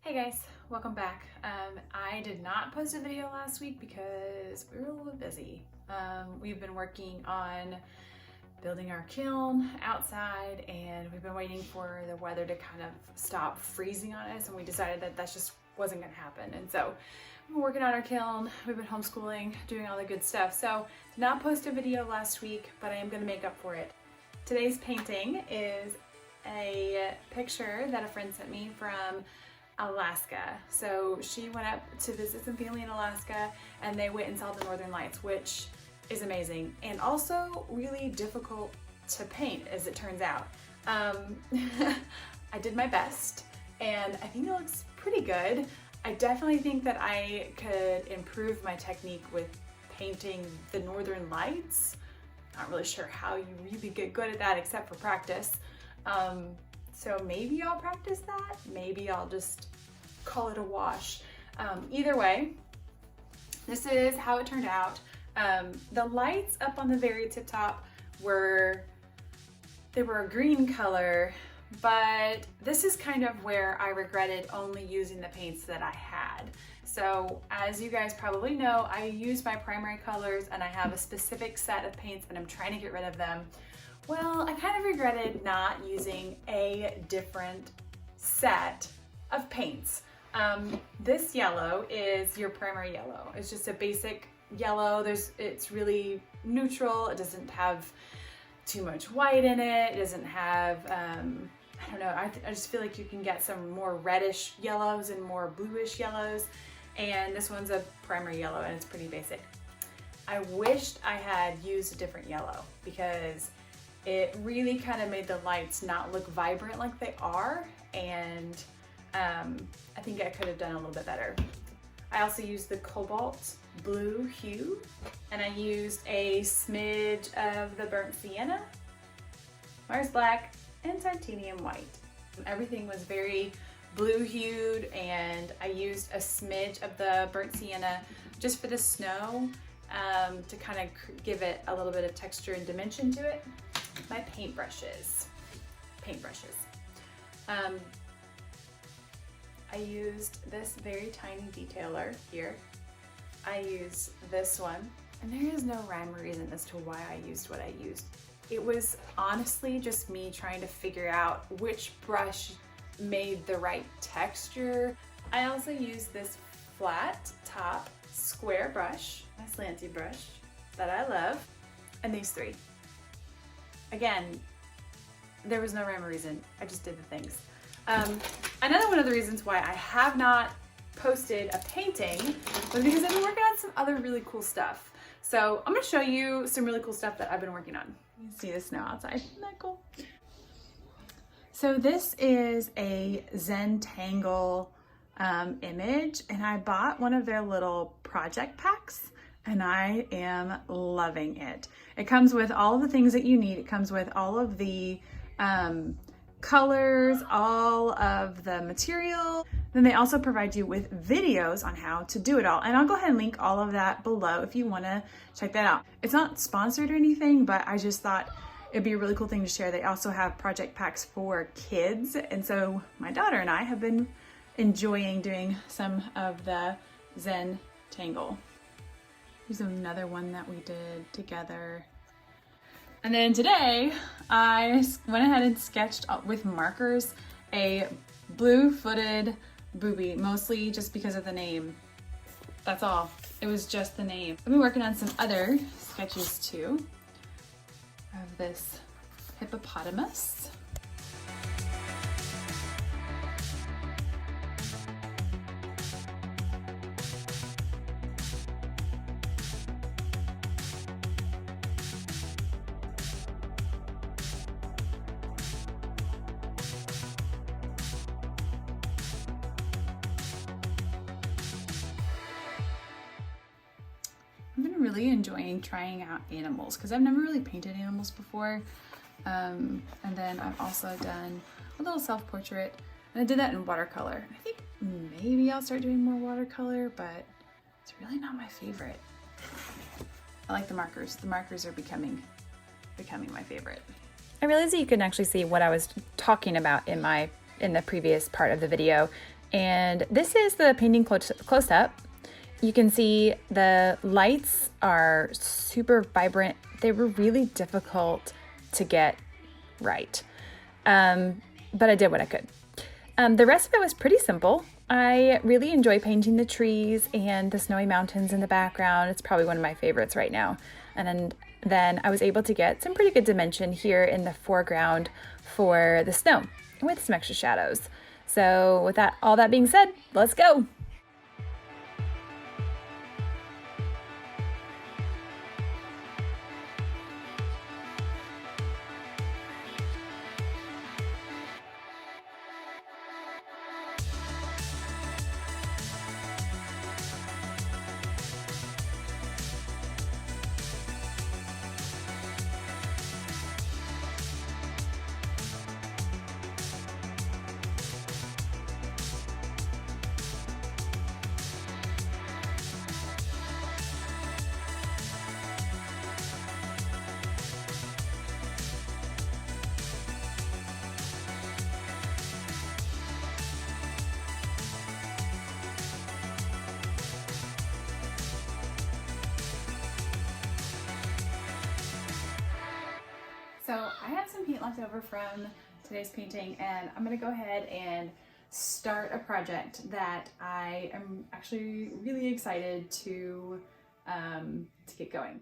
Hey guys, welcome back. I did not post a video last week because we were a little bit busy. We've been working on building our kiln outside and we've been waiting for the weather to kind of stop freezing on us, and we decided that just wasn't going to happen. And so we've been working on our kiln, we've been homeschooling, doing all the good stuff. So did not post a video last week, but I am going to make up for it. Today's painting is a picture that a friend sent me from Alaska. So she went up to visit some family in Alaska and they went and saw the Northern Lights, which is amazing and also really difficult to paint, as it turns out. I did my best and I think it looks pretty good. I definitely think that I could improve my technique with painting the Northern Lights. Not really sure how you really get good at that except for practice. So maybe I'll practice that. Maybe I'll just call it a wash. Either way, this is how it turned out. The lights up on the very tip top were a green color, but this is kind of where I regretted only using the paints that I had. So as you guys probably know, I use my primary colors and I have a specific set of paints and I'm trying to get rid of them. Well, I kind of regretted not using a different set of paints. This yellow is your primary yellow. It's just a basic yellow. It's really neutral. It doesn't have too much white in it. It doesn't have, I don't know, I just feel like you can get some more reddish yellows and more bluish yellows. And this one's a primary yellow and it's pretty basic. I wished I had used a different yellow because it really kind of made the lights not look vibrant like they are, and I think I could have done a little bit better. I also used the cobalt blue hue, and I used a smidge of the burnt sienna, Mars black, and titanium white. Everything was very blue hued, and I used a smidge of the burnt sienna just for the snow to kind of give it a little bit of texture and dimension to it. My paintbrushes. I used this very tiny detailer here. I used this one, and there is no rhyme or reason as to why I used what I used. It was honestly just me trying to figure out which brush made the right texture. I also used this flat top square brush, my slanty brush that I love, and these three. Again, there was no rhyme or reason. I just did the things. Another one of the reasons why I have not posted a painting was because I've been working on some other really cool stuff. So I'm gonna show you some really cool stuff that I've been working on. You can see the snow outside. Isn't that cool? So this is a Zentangle image, and I bought one of their little project packs. And I am loving it. It comes with all of the things that you need. It comes with all of the colors, all of the material. Then they also provide you with videos on how to do it all. And I'll go ahead and link all of that below if you wanna check that out. It's not sponsored or anything, but I just thought it'd be a really cool thing to share. They also have project packs for kids. And so my daughter and I have been enjoying doing some of the Zentangle. Here's another one that we did together. And then today, I went ahead and sketched with markers a blue-footed booby, mostly just because of the name. That's all. It was just the name. I've been working on some other sketches too of this hippopotamus. I've been really enjoying trying out animals because I've never really painted animals before. And then I've also done a little self-portrait, and I did that in watercolor. I think maybe I'll start doing more watercolor, but it's really not my favorite. I like the markers. The markers are becoming my favorite. I realized that you can actually see what I was talking about in the previous part of the video. And this is the painting close up. You can see the lights are super vibrant. They were really difficult to get right, but I did what I could. The rest of it was pretty simple. I really enjoy painting the trees and the snowy mountains in the background. It's probably one of my favorites right now. And then I was able to get some pretty good dimension here in the foreground for the snow with some extra shadows. So with that, all that being said, let's go. So I have some paint left over from today's painting, and I'm gonna go ahead and start a project that I am actually really excited to get going.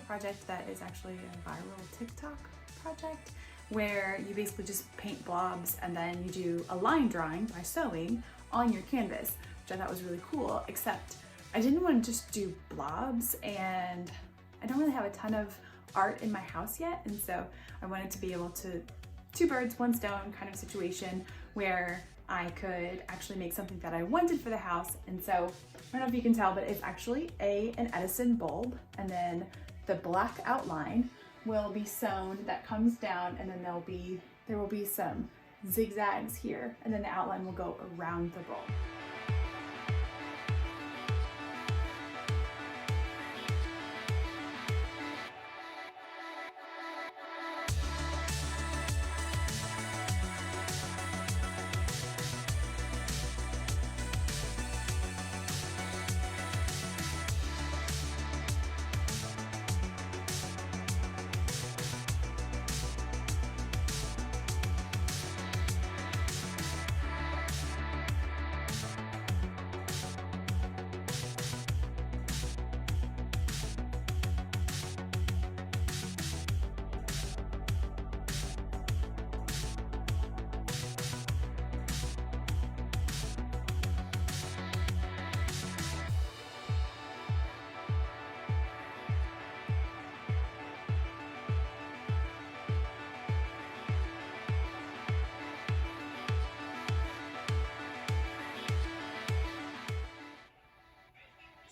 Project that is actually a viral TikTok project where you basically just paint blobs and then you do a line drawing by sewing on your canvas, which I thought was really cool, except I didn't want to just do blobs, and I don't really have a ton of art in my house yet, and so I wanted to be able to two birds, one stone kind of situation where I could actually make something that I wanted for the house. And so I don't know if you can tell, but it's actually an Edison bulb, and then the black outline will be sewn that comes down, and then there will be some zigzags here, and then the outline will go around the bulb.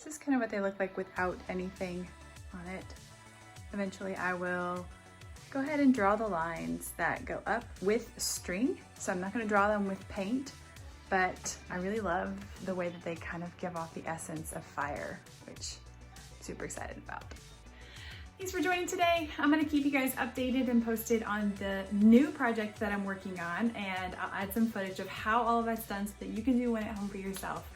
This is kind of what they look like without anything on it. Eventually I will go ahead and draw the lines that go up with string. So I'm not going to draw them with paint, but I really love the way that they kind of give off the essence of fire, which I'm super excited about. Thanks for joining today. I'm going to keep you guys updated and posted on the new project that I'm working on, and I'll add some footage of how all of that's done so that you can do one at home for yourself.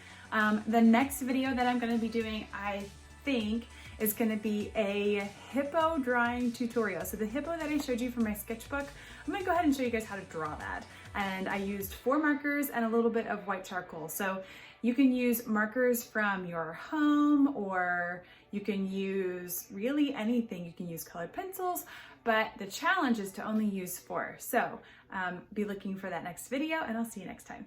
The next video that I'm going to be doing, I think, is going to be a hippo drawing tutorial. So the hippo that I showed you from my sketchbook, I'm going to go ahead and show you guys how to draw that. And I used 4 markers and a little bit of white charcoal. So you can use markers from your home, or you can use really anything. You can use colored pencils, but the challenge is to only use 4. So be looking for that next video, and I'll see you next time.